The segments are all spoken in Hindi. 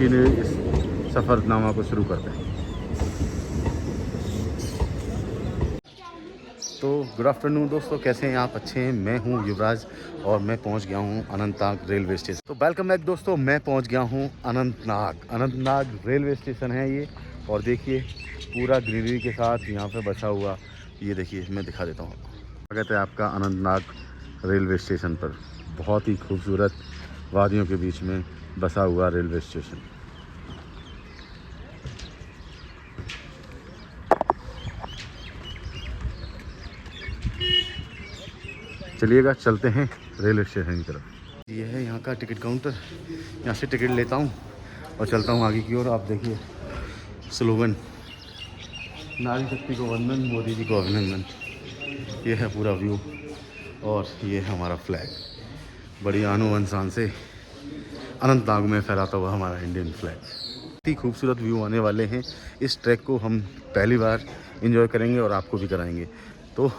कंटिन्यू इस सफ़रनामा को शुरू करते हैं। तो गुड आफ्टरनून दोस्तों, कैसे हैं आप? अच्छे हैं? मैं हूं युवराज और मैं पहुंच गया हूं अनंतनाग रेलवे स्टेशन। तो वेलकम बैक दोस्तों, मैं पहुंच गया हूं अनंतनाग रेलवे स्टेशन है ये। और देखिए पूरा ग्रीनरी के साथ यहाँ पे बसा हुआ, ये देखिए मैं दिखा देता हूँ। स्वागत है आपका अनंतनाग रेलवे स्टेशन पर। बहुत ही खूबसूरत वादियों के बीच में बसा हुआ रेलवे स्टेशन। चलिएगा चलते हैं रेलवे स्टेशन की तरफ। ये है यहाँ का टिकट काउंटर, यहाँ से टिकट लेता हूँ और चलता हूँ आगे की ओर। आप देखिए स्लोगन, नारी शक्ति को वंदन, मोदी जी को अभिनंदन। ये है पूरा व्यू और ये है हमारा फ्लैग, बड़ी आनो शान से अनंतनाग में फहराता हुआ हमारा इंडियन फ्लैग। बहुत ही खूबसूरत व्यू आने वाले हैं। इस ट्रैक को हम पहली बार एंजॉय करेंगे और आपको भी कराएंगे। तो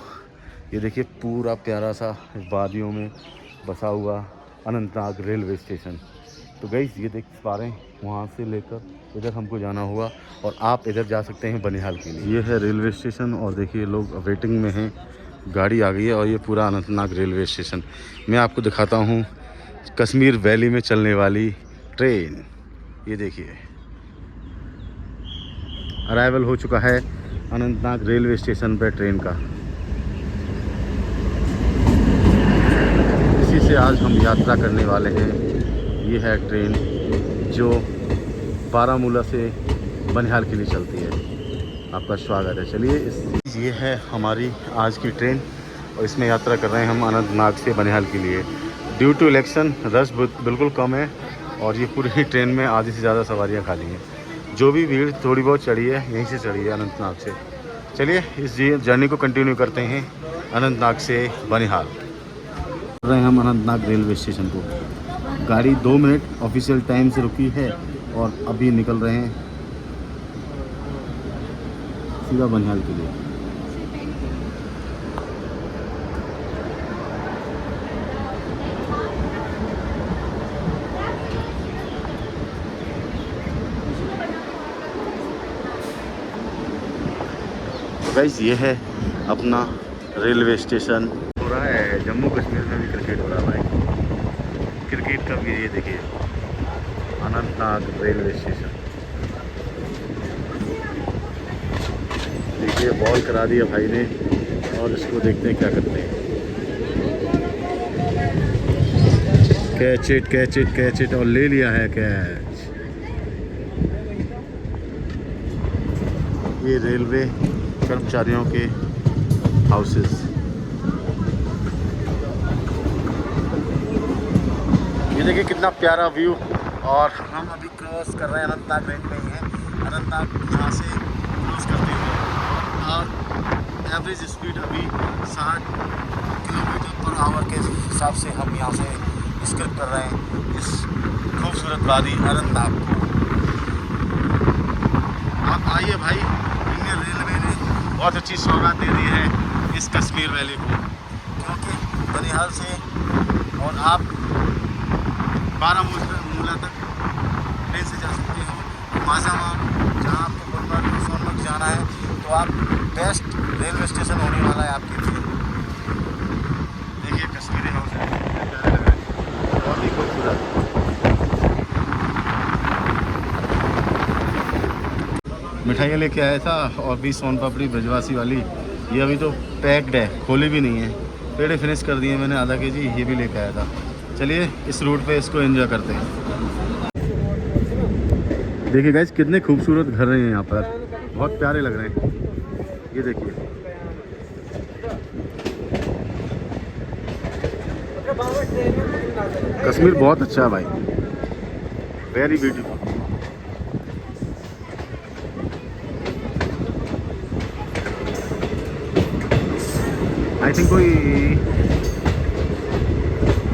ये देखिए पूरा प्यारा सा वादियों में बसा हुआ अनंतनाग रेलवे स्टेशन। तो गाइस ये देख पा रहे हैं, वहाँ से लेकर इधर हमको जाना हुआ और आप इधर जा सकते हैं बनिहाल के लिए। ये है रेलवे स्टेशन और देखिए लोग वेटिंग में हैं, गाड़ी आ गई है। और ये पूरा अनंतनाग रेलवे स्टेशन मैं आपको दिखाता हूँ। कश्मीर वैली में चलने वाली ट्रेन, ये देखिए अराइवल हो चुका है अनंतनाग रेलवे स्टेशन पर ट्रेन का। इसी से आज हम यात्रा करने वाले हैं। ये है ट्रेन जो बारामूला से बनिहाल के लिए चलती है। आपका स्वागत है। चलिए ये है हमारी आज की ट्रेन और इसमें यात्रा कर रहे हैं हम अनंतनाग से बनिहाल के लिए। ड्यू टू इलेक्शन रश बिल्कुल कम है और ये पूरी ट्रेन में आधी से ज़्यादा सवारियां खाली हैं। जो भी भीड़ थोड़ी बहुत चढ़ी है यहीं से चढ़ी है अनंतनाग से। चलिए इस जर्नी को कंटिन्यू करते हैं अनंतनाग से बनिहाल। रहे हैं हम अनंतनाग रेलवे स्टेशन को। गाड़ी 2 मिनट ऑफिशियल टाइम से रुकी है और अभी निकल रहे हैं सीधा बनिहाल के लिए। तो गाइस ये है अपना रेलवे स्टेशन। हो रहा है जम्मू कश्मीर में भी क्रिकेट हो रहा है भाई। क्रिकेट का भी ये देखिए अनंतनाग रेलवे स्टेशन। देखिए बॉल करा दिया भाई ने और इसको देखते हैं क्या करते हैं। कैच इट और ले लिया है कैच। ये रेलवे कर्मचारियों के हाउसेस। ये देखिए कितना प्यारा व्यू। और हम अभी क्रॉस कर रहे हैं अनंतनाग रेंज में ही है। अनंतनाग यहाँ से क्रॉस करते हुए और एवरेज स्पीड अभी 60 किलोमीटर पर आवर के हिसाब से हम यहाँ से स्किप कर रहे हैं इस खूबसूरत वादी अनंतनाग को। आप आइए भाई, इंडियन रेलवे ने बहुत अच्छी सौगात दे दी है इस कश्मीर वैली को, क्योंकि बनिहाल से और आप बारामूला तक ट्रेन से जा सकते हो। माजामाम जहाँ आपको गुलमर्ग सोनमर्ग जाना है तो आप बेस्ट रेलवे स्टेशन होने वाला है आपके लिए। देखिए कश्मीरी हाउस है, बहुत ही खूबसूरत। मिठाइयाँ लेके आया था और भी सोन पापड़ी ब्रजवासी वाली। ये अभी तो पैक्ड है, खोली भी नहीं है। पेड़े फिनिश कर दिए मैंने आधा केजी, ये भी लेके आया था। चलिए इस रूट पे इसको एंजॉय करते हैं। देखिए गाइस कितने खूबसूरत घर हैं यहाँ पर, बहुत प्यारे लग रहे हैं। ये देखिए कश्मीर बहुत अच्छा है भाई, वेरी ब्यूटीफुल। आई थिंक कोई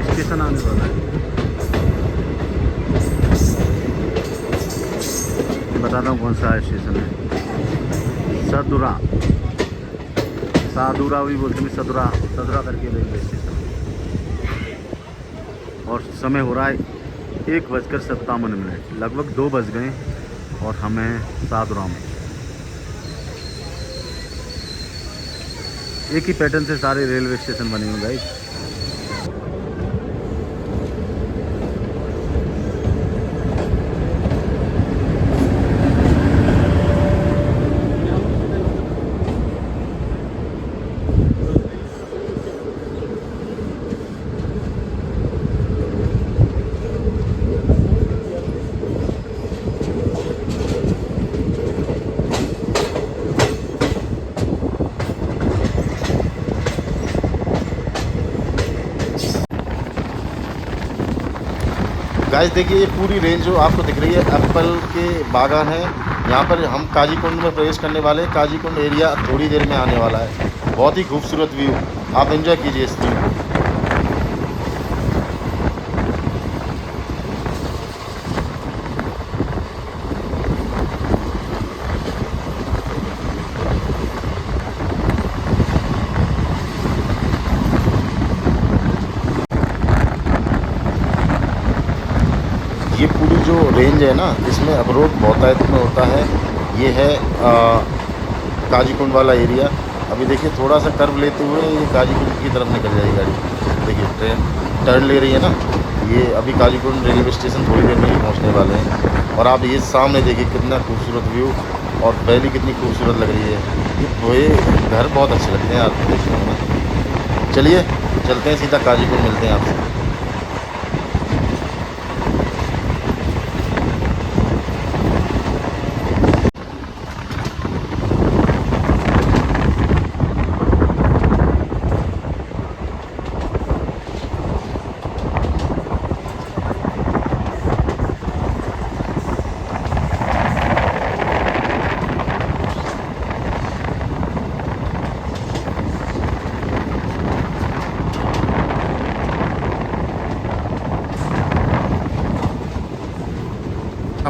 स्टेशन आने वाला है, बताता हूँ कौन सा स्टेशन है। सादुरा भी बोलते हैं, सदुरा करके रेलवे स्टेशन। और समय हो रहा है 1:57, लगभग 2 बज गए और हमें सादुरा में एक ही पैटर्न से सारे रेलवे स्टेशन बने हुए गाइस। गाइस देखिए, ये पूरी रेंज जो आपको दिख रही है एप्पल के बागान है। यहाँ पर हम काजीकुंड में प्रवेश करने वाले हैं। काजीकुंड एरिया थोड़ी देर में आने वाला है। बहुत ही खूबसूरत व्यू, आप एंजॉय कीजिए इस व्यू को। ये पूरी जो रेंज है ना, इसमें अखरोट बहुतायत में होता है। ये है काजीकुंड वाला एरिया। अभी देखिए थोड़ा सा कर्व लेते हुए ये काजीकुंड की तरफ निकल जाएगी गाड़ी। देखिए ट्रेन टर्न ले रही है ना। ये अभी काजीकुंड रेलवे स्टेशन थोड़ी देर में ही पहुंचने वाले हैं। और आप ये सामने देखिए कितना खूबसूरत व्यू, और वैली कितनी खूबसूरत लग रही है। ये घर बहुत अच्छे लगते हैं आपको देखने में। चलिए चलते हैं, सीधा काजीकुंड मिलते हैं आपसे।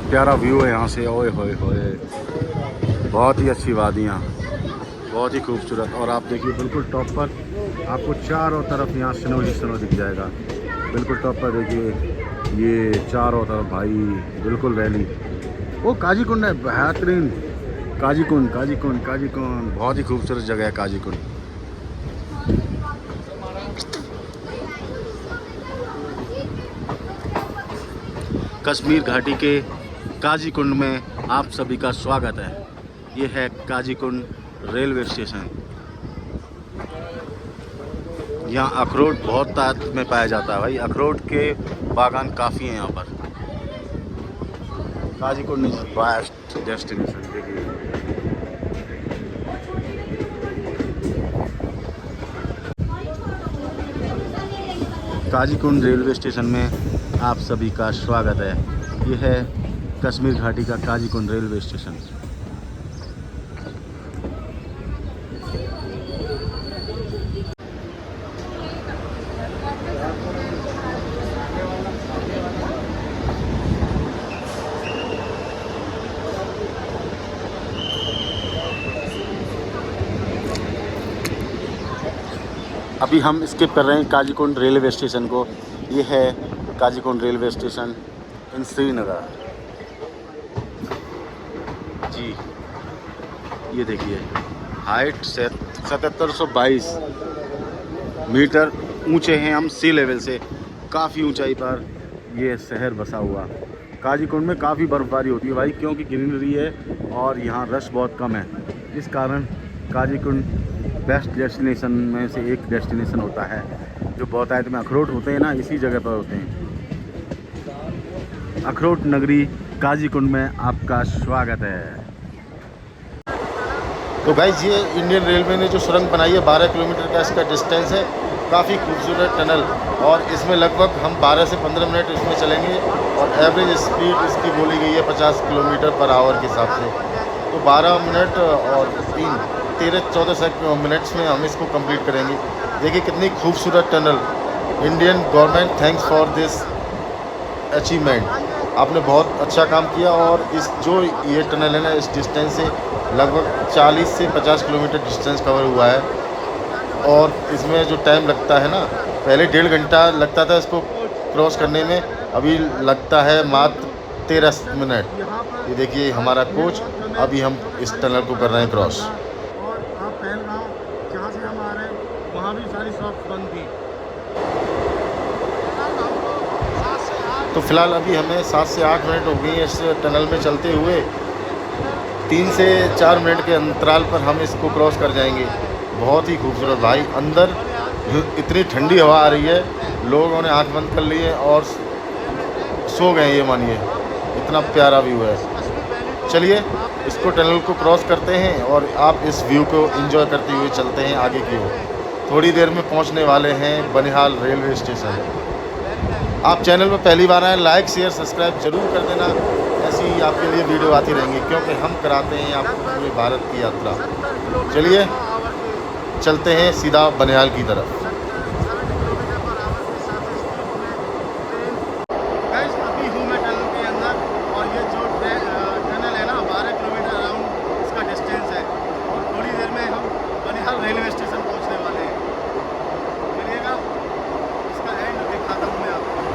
प्यारा व्यू है यहाँ से, ओए होए होए, बहुत ही अच्छी वादियाँ, बहुत ही खूबसूरत। और आप देखिए बिल्कुल टॉप पर आपको चारों तरफ यहाँ स्नो ही स्नो दिख जाएगा। बिल्कुल टॉप पर देखिए, ये चारों तरफ भाई बिल्कुल वैली। वो काजीकुंड है, बेहतरीन काजीकुंड काजीकुंड काजीकुंड, बहुत ही खूबसूरत जगह है काजीकुंड। कश्मीर घाटी के काजीकुंड में आप सभी का स्वागत है। ये है काजीकुंड रेलवे स्टेशन। यहाँ अखरोट बहुत तादाद में पाया जाता है भाई, अखरोट के बागान काफ़ी हैं यहाँ पर। Qazigund is best destination. देखिए काजीकुंड रेलवे स्टेशन में आप सभी का स्वागत है। ये है कश्मीर घाटी का काजीकुंड रेलवे स्टेशन। अभी हम स्किप कर रहे हैं काजीकुंड रेलवे स्टेशन को। ये है काजीकुंड रेलवे स्टेशन इन श्रीनगर जी। ये देखिए हाइट से 7722 मीटर ऊंचे हैं हम सी लेवल से। काफ़ी ऊंचाई पर ये शहर बसा हुआ। काजीकुंड में काफ़ी बर्फ़बारी होती है भाई, क्योंकि ग्रीनरी है और यहाँ रश बहुत कम है। इस कारण काजीकुंड बेस्ट डेस्टिनेशन में से एक डेस्टिनेशन होता है। जो बहुतायत में अखरोट होते हैं ना, इसी जगह पर होते हैं। अखरोट नगरी काजीकुंड में आपका स्वागत है। तो गाइस, ये इंडियन रेलवे ने जो सुरंग बनाई है 12 किलोमीटर का इसका डिस्टेंस है। काफ़ी खूबसूरत टनल, और इसमें लगभग हम 12 से 15 मिनट इसमें चलेंगे। और एवरेज स्पीड इसकी बोली गई है 50 किलोमीटर पर आवर के हिसाब से। तो 12 मिनट और 13-14 मिनट्स में हम इसको कंप्लीट करेंगे। देखिए कितनी खूबसूरत tunnel. Indian government thanks for this achievement. आपने बहुत अच्छा काम किया। और इस जो ये टनल है ना, इस डिस्टेंस से लगभग 40 से 50 किलोमीटर डिस्टेंस कवर हुआ है। और इसमें जो टाइम लगता है ना, पहले 1.5 घंटा लगता था इसको क्रॉस करने में अभी लगता है मात्र 13 मिनट। ये देखिए हमारा कोच, अभी हम इस टनल को कर रहे हैं क्रॉस। और आप पहलगाम जहाँ से हम आ रहे हैं वहाँ भी सारी शॉप्स बंद थी। तो फिलहाल अभी हमें 7 से 8 मिनट हो गई है इस टनल में चलते हुए। 3 से 4 मिनट के अंतराल पर हम इसको क्रॉस कर जाएंगे। बहुत ही खूबसूरत भाई, अंदर इतनी ठंडी हवा आ रही है, लोगों ने आंख बंद कर ली है और सो गए, ये मानिए, इतना प्यारा व्यू है। चलिए इसको टनल को क्रॉस करते हैं और आप इस व्यू को एंजॉय करते हुए चलते हैं आगे की ओर। थोड़ी देर में पहुंचने वाले हैं बनिहाल रेलवे स्टेशन। आप चैनल पर पहली बार आए, लाइक शेयर सब्सक्राइब जरूर कर देना। ऐसी ही आपके लिए वीडियो आती रहेंगी क्योंकि हम कराते हैं आपको पूरे भारत की यात्रा। चलिए चलते हैं सीधा बनिहाल की तरफ। अभी हूँ मैं टनल के अंदर और ये जो टनल है ना 12 किलोमीटर अराउंड इसका डिस्टेंस है और थोड़ी देर में हम बनिहाल रेलवे स्टेशन पहुँचने वाले हैं। चलिएगा इसका एंड दिखाता हूँ मैं आपको।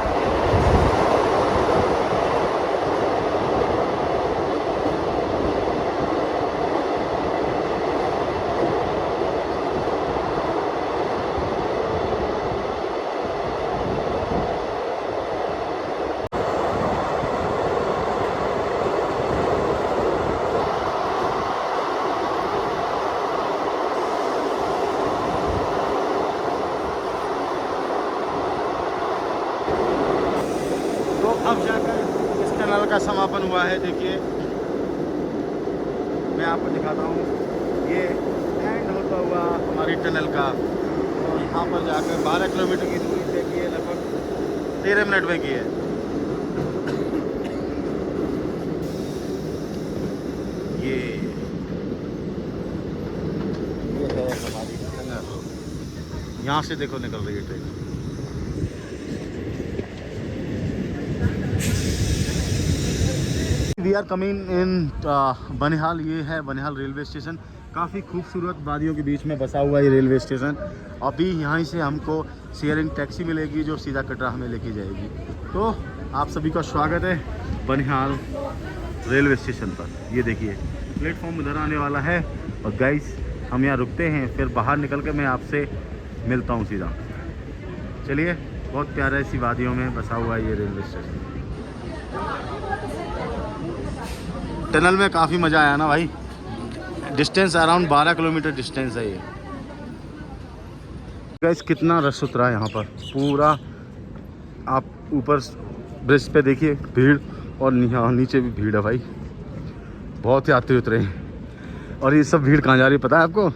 तो अब जाकर इस टनल का समापन हुआ है। देखिए मैं आपको दिखाता हूँ, ये एंड होता हुआ हमारी टनल का और यहाँ पर जाकर 12 किलोमीटर की दूरी तय की है, लगभग 13 मिनट में की है। ये है हमारी टनल, यहाँ से देखो निकल रही है train. We are coming in Banihal. ये है बनिहाल रेलवे स्टेशन। काफ़ी खूबसूरत वादियों के बीच में बसा हुआ ये रेलवे स्टेशन। अभी यहाँ से हमको शेयरिंग टैक्सी मिलेगी जो सीधा कटरा हमें लेके जाएगी। तो आप सभी का स्वागत है बनिहाल रेलवे स्टेशन पर। ये देखिए प्लेटफॉर्म उधर आने वाला है और गाइस हम यहाँ रुकते हैं, फिर बाहर निकल के मैं आपसे मिलता हूँ सीधा। चलिए, बहुत प्यारा इसी वादियों में बसा हुआ है ये रेलवे स्टेशन। टनल में काफ़ी मज़ा आया ना भाई। डिस्टेंस अराउंड 12 किलोमीटर डिस्टेंस है ये। गाइस कितना रश उतरा है यहाँ पर, पूरा आप ऊपर ब्रिज पे देखिए भीड़ और यहाँ नीचे भी भीड़ है भाई, बहुत यात्री उतरे हैं। और ये सब भीड़ कहाँ जा रही है पता है आपको?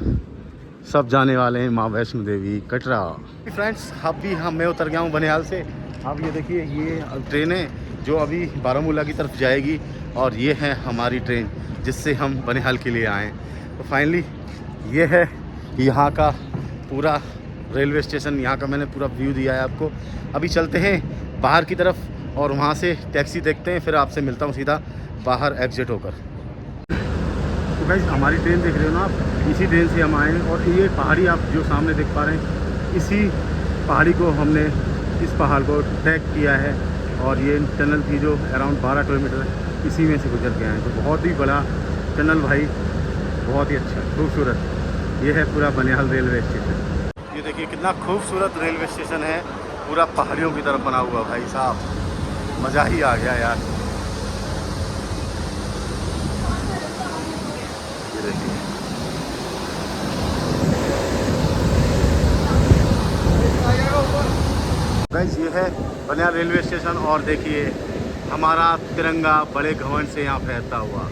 सब जाने वाले हैं माँ वैष्णो देवी कटरा। फ्रेंड्स अभी मैं उतर गया हूँ बनिहाल से। अब ये देखिए ये ट्रेन है जो अभी बारामूला की तरफ जाएगी और ये है हमारी ट्रेन जिससे हम बनिहाल के लिए आए। तो फाइनली ये है यहाँ का पूरा रेलवे स्टेशन, यहाँ का मैंने पूरा व्यू दिया है आपको। अभी चलते हैं बाहर की तरफ और वहाँ से टैक्सी देखते हैं, फिर आपसे मिलता हूँ सीधा बाहर एग्जिट होकर। तो गाइस हमारी ट्रेन देख रहे हो ना आप, इसी ट्रेन से हम आए हैं और ये पहाड़ी आप जो सामने देख पा रहे हैं, इसी पहाड़ी को हमने इस पहाड़ को ट्रैक किया है और ये टनल थी जो अराउंड 12 किलोमीटर इसी में से गुजर के आए। तो बहुत ही बड़ा टनल भाई, बहुत ही अच्छा खूबसूरत। ये है पूरा बनिहाल रेलवे स्टेशन। ये देखिए कितना खूबसूरत रेलवे स्टेशन है, पूरा पहाड़ियों की तरफ बना हुआ भाई साहब, मज़ा ही आ गया यार। ये देखिए गाइस ये है बनिहाल रेलवे स्टेशन और देखिए हमारा तिरंगा बड़े घमंड से यहाँ फहरता हुआ,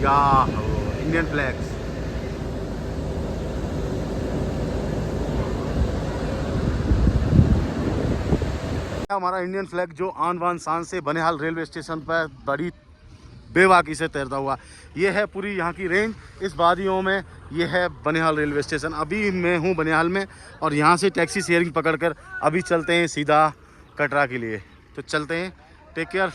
या इंडियन फ्लैग्स। हमारा इंडियन फ्लैग जो आन बान शान से बनिहाल रेलवे स्टेशन पर बड़ी बेबाकी से तैरता हुआ। ये है पूरी यहाँ की रेंज, इस वादियों में ये है बनिहाल रेलवे स्टेशन। अभी मैं हूँ बनिहाल में और यहाँ से टैक्सी शेयरिंग पकड़कर अभी चलते हैं सीधा कटरा के लिए। तो चलते हैं, टेक केयर।